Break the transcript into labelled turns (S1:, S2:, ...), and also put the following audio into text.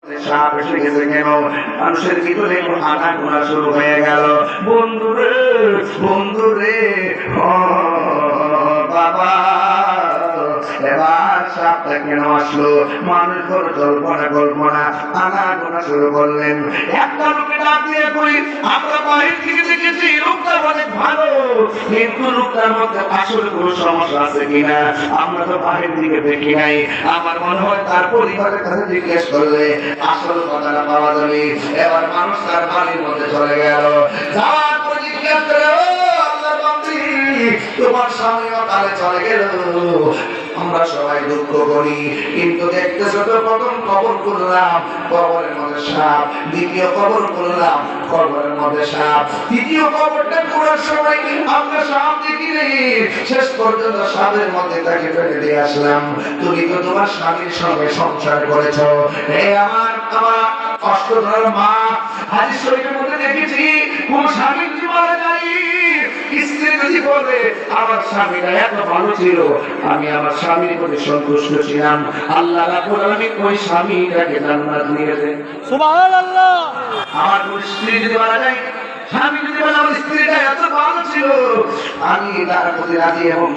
S1: সাপ এসে গেছে কেন? মানুষের ভিতরে আনাগোনা শুরু হয়ে গেল। বন্ধুরে বন্ধুরে, ও বাবা, এবার সাপটা কেন আসলো? মানুষ বড় কল্পনা আনাগোনা শুরু করলেন। একটা লোকে ডাক দিয়ে করি, আমরা বাহির থেকে দেখেছি লোকটা অনেক ভালো, কিন্তু লোকটার মধ্যে আসলে কোনো সমস্যা আছে কিনা আমরা তো বাহির দিকে দেখি নাই। আমার মনে হয় তার পরিবারের কাছে জিজ্ঞেস করলে আসল কথাটা পাওয়া যাবে। এবার মানুষ তার বাড়ির মধ্যে চলে গেল, যাওয়ার পর জিজ্ঞেস করে, ও আল্লাহর বান্দী, তোমার স্বামীও কালে চলে গেল, আমরা সবাই দুঃখ করি, কিন্তু দেখতেছো তো প্রথম খবর করলাম কবরের মধ্যে সাপ, দ্বিতীয় খবর করলাম কবরের মধ্যে সাপ, তৃতীয় খবরটা করার সময় আমরা সাপ দেখিনি, শেষ পর্যন্ত সাপের মধ্যে তাকে ফেলে দিয়ে আসলাম। তুমি তো তোমার স্বামীর সঙ্গে সংসার করেছো। এই আমার কষ্ট ধরার মা, হাদিস শরীফের মধ্যে দেখেছি কোন স্বামী যদি মারা যায়, স্ত্রী যদি বলে আমার স্বামীটা এত ভালো ছিল, আমি আমার স্বামীর প্রতি সন্তুষ্ট ছিলাম, আল্লাহ রাব্বুল আলামিন ওই স্বামীটাকে জান্নাত দিয়ে দেন।
S2: সুবহানাল্লাহ।
S1: আমার কোন স্ত্রী যদি মারা যায়, স্বামী যদি বলে আমার স্ত্রীটা এত ভালো ছিল, আমি তার প্রতি রাজি এবং